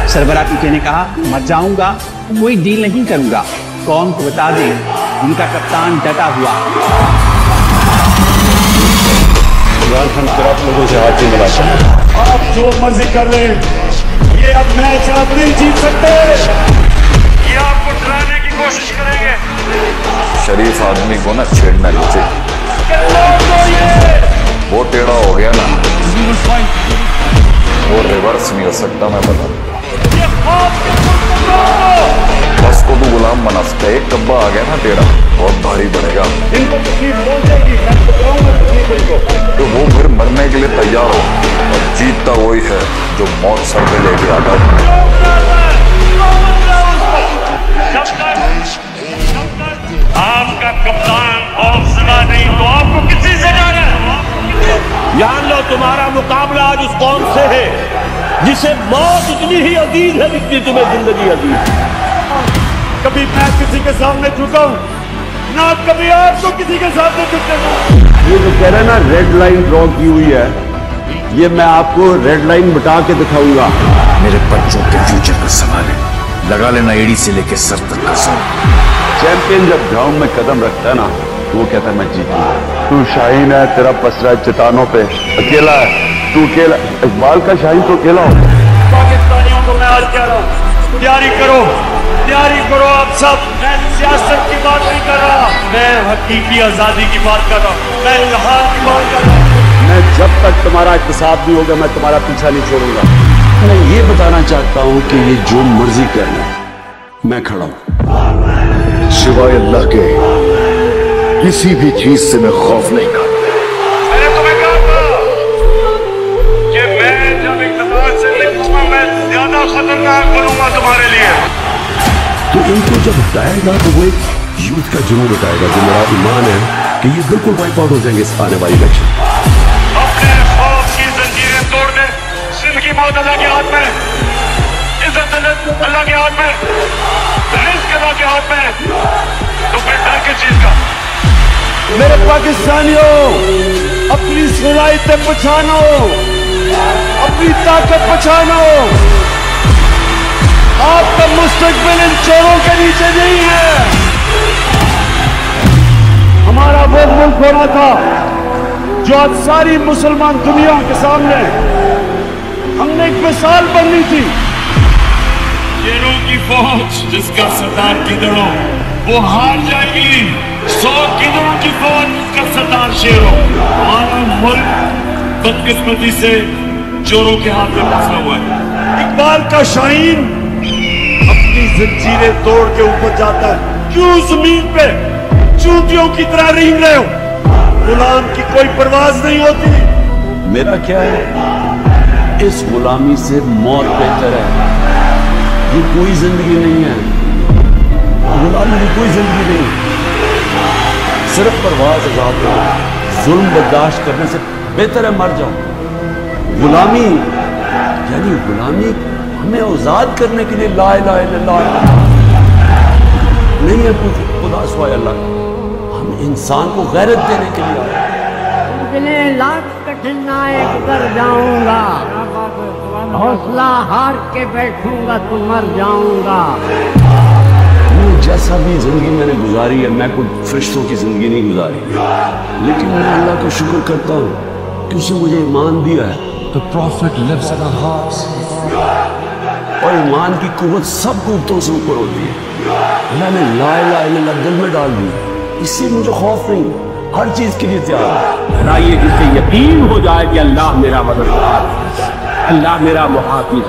सरबराह पीके ने कहा मर जाऊंगा, कोई डील नहीं करूंगा। कौन को बता दें, उनका कप्तान डटा हुआ। इमरान खान फिर आप लोगों से हाथ नहीं मिला सकते। आप जो मर्जी कर लें, ये अब मैच आप नहीं जीत सकते। ये आपको डराने की कोशिश करेंगे। शरीफ आदमी को ना छेड़ना नहीं चाहिए। वो टेढ़ा हो गया ना, वो रिवर्स नहीं हो सकता। मैं बता बस को तू गुलाम बना सकता है। एक कब्बा आ गया ना टेढ़ा, बहुत भारी पड़ेगा। तो वो फिर मरने के लिए तैयार हो, और जीतता वही है जो मौत सर पे लेके आता है। आपका कप्तान हौसला नहीं तो आपको किसी से जाना है। जान लो तुम्हारा मुकाबला आज उस कौम से है जिसे मौत इतनी ही अजीज है जितनी तुम्हें जिंदगी अजीज है। कभी मैं किसी के सामने झुका हूं ना, कभी आपको किसी के सामने झुकने। ये जो कह रहे हैं ना रेड लाइन ड्रॉ की हुई है, ये मैं आपको रेड लाइन मिटा के दिखाऊंगा। मेरे बच्चों के फ्यूचर का सवाल है, लगा लेना एड़ी से लेके सर तक का सवाल। चैंपियन जब ग्राउंड में कदम रखता है ना, तो वो कहता है मैं जीतूंगा। तू शाहीन है, तेरा पसरा है चट्टानों पे, अकेला है तू, अकेला। इकबाल का शाहीन तो अकेला हो। पाकिस्तानियों को मैं आज कह रहा हूं, तैयारी करो, तैयारी करो आप सब। मैं सियासत की बात नहीं कर रहा, मैं हकीकी आजादी की बात कर रहा हूं, मैं इल्हाम की बात कर रहा हूं। मैं जब तक तुम्हारा इत्तेसाब नहीं होगा, मैं तुम्हारा पीछा नहीं छोड़ूंगा। मैं ये बताना चाहता हूँ कि ये जो मर्जी करना है, मैं खड़ा हूँ। सिवाय अल्लाह के किसी भी चीज से मैं खौफ नहीं करता। मैंने तुम्हें कहा था कि मैं जब इक़्तिदार से निकलूंगा, मैं ज्यादा खतरनाक बनूंगा तुम्हारे लिए। तो इनको जब हटाएगा तो वो एक यूथ का जुनून उठाएगा, जो मेरा ईमान है कि ये बिल्कुल वाइप आउट हो जाएंगे इस आने वाली इलेक्शन। अपने खौफ की जंजीरें तोड़ दे। जिंदगी मौत अल्लाह के हाथ में, इज्जत अल्लाह के हाथ में, रिस्क अल्लाह के हाथ में। तो फिर डर किस चीज का? मेरे पाकिस्तानियों, अपनी सलाहियतें पहचानो, अपनी ताकत पहचानो। आपका मुस्तकबिल इन चोरों के नीचे नहीं है। हमारा वो मुल्क होना था जो आज सारी मुसलमान दुनिया के सामने हमने एक मिसाल बननी थी। शेरों की फौज जिसका सरदार गिदड़ों, वो हार जाएगी। 100 गिदड़ों की फौज जिसका सरदार शेरों। हमारा मुल्क बदकिस्मती से चोरों के हाथ में फंसा हुआ है। इकबाल का शाहीन अपनी जंजीरें तोड़ के ऊपर जाता है। क्यों जमीन पे चूतियों की तरह रेंग रहे हो? गुलाम की कोई परवाज नहीं होती। मेरा क्या है, इस गुलामी से मौत बेहतर है। ये कोई जिंदगी नहीं है, गुलामी की कोई जिंदगी नहीं। सिर्फ परवाज अज़ाब करो, जुल्म बर्दाश्त करने से बेहतर है मर जाओ। गुलामी यानी गुलामी हमें आजाद करने के लिए ला इलाहा इल्लल्लाह नहीं है, खुदा सिवाय अल्लाह। हम इंसान को गैरत देने के लिए आए। इतने लाख कठिनाई गुजर जाऊंगा, हौसला हार के बैठूंगा तो मर जाऊंगा। जैसा भी जिंदगी मैंने गुजारी है, मैं कोई फरिश्तों की जिंदगी नहीं गुजारी, लेकिन मैं अल्लाह का शुक्र करता हूँ कि उसने मुझे ईमान दिया है। The prophet lives in our hearts. और ईमान की कुव्वत सब कुव्वतों से ऊपर होती है। मैंने ला इलाहा इल्लल्लाह दिल में डाल दी, इससे मुझे खौफ नहीं, हर चीज के लिए तैयार है। डराइए जिससे यकीन हो जाए कि अल्लाह मेरा मददगार, अल्लाह मेरा मुहाफिज।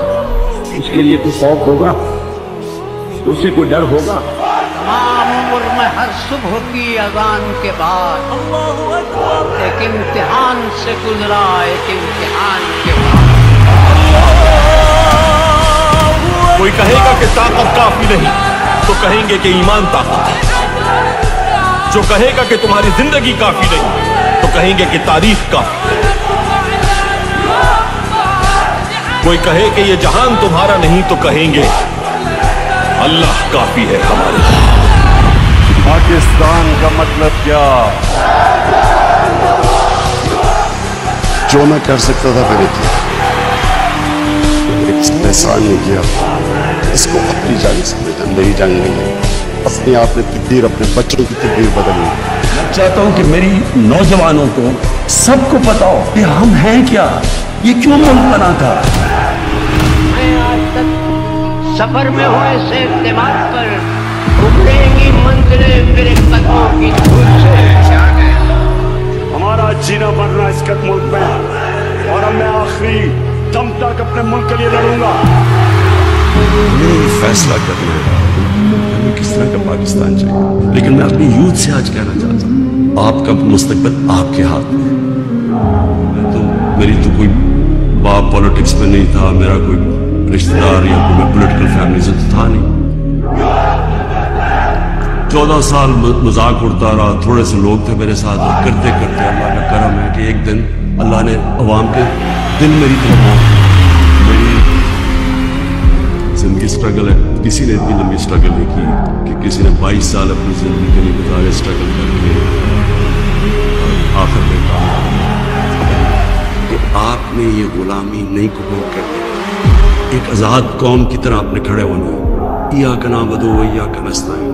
इसके लिए कोई खौफ होगा, उससे कोई डर होगा? तमाम उम्र में हर सुबह की अजान के बाद एक इम्तिहान से गुजरा, एक इम्तिहान के बाद। कोई कहेगा कि ताकत काफी नहीं तो कहेंगे कि ईमान ताकत। जो कहेगा कि तुम्हारी जिंदगी काफी नहीं तो कहेंगे कि तारीफ काफी। कोई कहे कि ये जहान तुम्हारा नहीं तो कहेंगे अल्लाह काफी है हमारे। पाकिस्तान का मतलब क्या? जो जो मैं कर सकता था मैंने किया, एहसान नहीं किया। इसको अपनी जंग समझा, मेरी जंग नहीं है। अपने आप ने तकदीर, अपने बच्चों की तकदीर बदलनी। मैं चाहता हूं कि मेरी नौजवानों को सबको पता हो कि हम हैं क्या, ये क्यों मुल्क बना था। मैं आज तक सफर में हुए से दिमाग पर उभरेंगी मंजिलें मेरे कदमों की धूल से। हमारा जीना मरना इस मुल्क में, और अब मैं आखिरी दम तक अपने मुल्क के लिए लड़ूंगा। यही फैसला करना है हमें किस तरह का पाकिस्तान चाहिए। लेकिन मैं अपनी यूथ से आज कहना चाहता हूँ, आपका मुस्तकबिल आपके हाथ में है। तो मेरी तो कोई बाप पॉलिटिक्स में नहीं था, मेरा कोई रिश्तेदार या कोई पॉलिटिकल फैमिली से तो था नहीं। 14 साल मजाक उड़ता रहा, थोड़े से लोग थे मेरे साथ, और करते करते अल्लाह का करम है कि एक दिन अल्लाह ने अवाम के दिल मेरी तरफ मेरी जिंदगी स्ट्रगल है। किसी ने इतनी लंबी स्ट्रगल नहीं की कि किसी ने 22 साल अपनी जिंदगी के लिए गुजारे स्ट्रगल करके आखिर में कहा कि आपने ये गुलामी नहीं कबूल करनी, एक आजाद कौम की तरह आपने खड़े होना। इय्याका नअबुदु व इय्याका नस्तईन,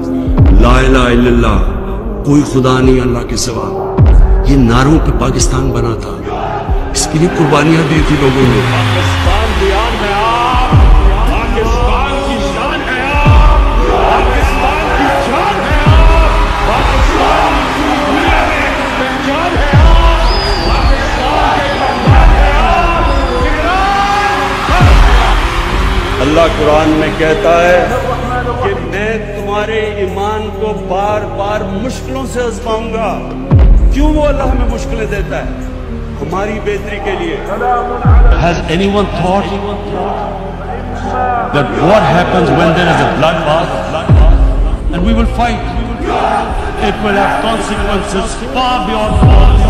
ला इलाहा इल्लल्लाह, कोई खुदा नहीं अल्लाह के सिवा। ये नारों पे पाकिस्तान बना था, इसके लिए कुर्बानियां दी थी लोगों ने। पाकिस्तान दियान है आप, पाकिस्तान की शान है आप, पाकिस्तान की जान है आप, पाकिस्तान की दुनिया में पहचान है आप, पाकिस्तान के कप्तान है आप। अल्लाह कुरान में कहता है कि मैं तुम्हारे ईमान को बार बार मुश्किलों से आजमाऊंगा। क्यों वो अल्लाह हमें मुश्किलें देता है? हमारी बेहतरी के लिए। Has anyone thought that what happens when there is a bloodbath and we will fight? It will have consequences far beyond words.